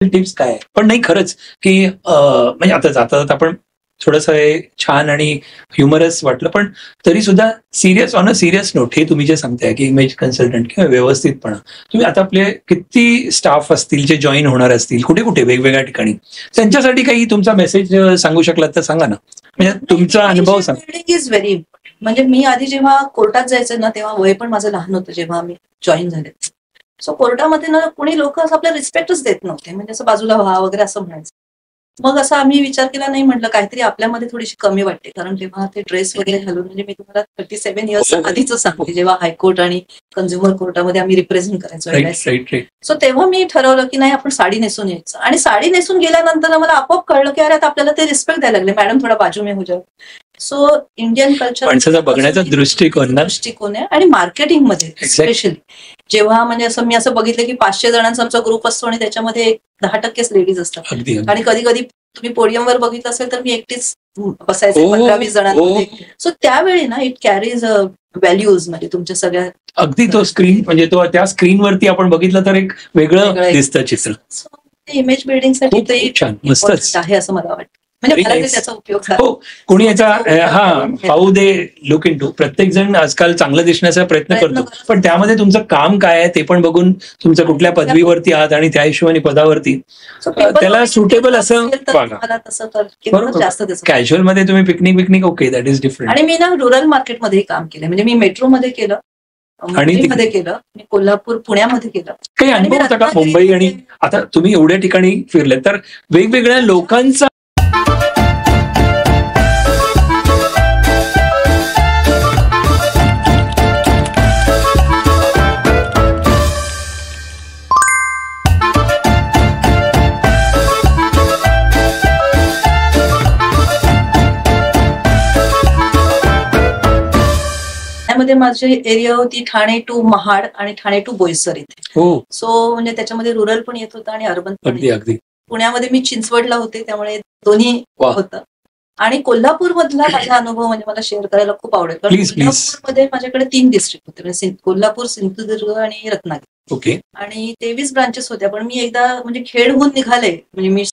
Tips काय आहे? पण नाही खरंच की म्हणजे आता जाता जाता आपण थोडंसं हे छान आणि ह्युमरस वाटलं, पण तरी सुद्धा serious on a serious note हे तुम्ही जे सांगताय की इमेज कन्सल्टंट किंवा व्यवस्थितपणा, तुम्ही आता आपले किती स्टाफ असतील जे जॉईन होणार असतील कुठे कुठे वेगवेगळ्या ठिकाणी, त्यांच्यासाठी काही तुमचा मेसेज सांगू शकलात तर सांगा ना, म्हणजे तुमचा अनुभव सांगा. Building is very important. म्हणजे मी आधी जेव्हा कोर्टात जायचं ना तेव्हा वय पण माझं लहान होतं जेव्हा मी जॉईन झाले. सो कोर्टामध्ये ना कोणी लोक असं आपल्याला रिस्पेक्टच देत नव्हते, म्हणजे असं बाजूला व्हा वगैरे असं म्हणायचं. मग असं आम्ही विचार केला, नाही म्हटलं काहीतरी आपल्यामध्ये थोडीशी कमी वाटते, कारण तेव्हा ते ड्रेस वगैरे घालून, म्हणजे मी तुम्हाला 37 इयर्स आधीच सांगते, जेव्हा हायकोर्ट आणि कन्झ्युमर कोर्टामध्ये आम्ही रिप्रेझेंट करायचो. सो तेव्हा मी ठरवलं की नाही आपण साडी नेसून यायचं, आणि साडी नेसून गेल्यानंतर मला आपोआप कळलं की अरे आता आपल्याला ते रिस्पेक्ट द्यायला लागले, मॅडम थोडा बाजू में हो जाओ. सो इंडियन कल्चर बघण्याचा दृष्टिकोन आहे, आणि मार्केटिंग मध्ये स्पेशली जेव्हा म्हणजे असं मी असं बघितलं की 500 जणांचा आमचा ग्रुप असतो आणि त्याच्यामध्ये 10%च लेडीज असतात, आणि कधी कधी तुम्ही पोडियमवर बघितलं असेल तर मी एकटीच बसायचे 15-20 जणांमध्ये. सो त्यावेळी ना इट कॅरीज व्हॅल्यूज, म्हणजे तुमच्या सगळ्या अगदी तो स्क्रीन, म्हणजे तो त्या स्क्रीनवरती आपण बघितलं तर एक वेगळं दिसतं चित्र. इमेज बिल्डिंगसाठी ते छान, मस्तच आहे असं मला वाटतं. म्हणजे त्याचा उपयोग हो, कोणी याचा how they look into. प्रत्येक जण आजकाल चांगलं दिसण्याचा प्रयत्न करतो, पण त्यामध्ये तुमचं काम काय आहे ते पण बघून, तुमचं कुठल्या पदवीवरती आहात आणि त्या हिशोबाने पदावरती त्याला सुटेबल असं कॅज्युअल मध्ये तुम्ही picnic okay, that is different. आणि मी ना रुरल मार्केटमध्ये काम केलं, म्हणजे मी मेट्रोमध्ये केलं, मुंबईमध्ये केलं, मी कोल्हापूर पुण्यामध्ये केलं. काही अनुभव होता का मुंबई? आणि आता तुम्ही एवढ्या ठिकाणी फिरले तर वेगवेगळ्या लोकांचा मध्ये माझी एरिया होती ठाणे टू महाड आणि ठाणे टू बोईसर इथे. सो म्हणजे त्याच्यामध्ये रुरल पण येत होतं आणि अर्बन पण. अगदी. पुण्यामध्ये मी चिंचवडला होते, त्यामुळे दोन्ही होतं. आणि कोल्हापूर मधला माझा अनुभव म्हणजे मला शेअर करायला खूप आवडेल, कारण कोल्हापूरमध्ये माझ्याकडे 3 डिस्ट्रिक्ट होते, म्हणजे कोल्हापूर, सिंधुदुर्ग आणि रत्नागिरी. ओके. आणि 23 ब्रांचेस होत्या, पण मी एकदा म्हणजे खेडहून निघाले, म्हणजे मी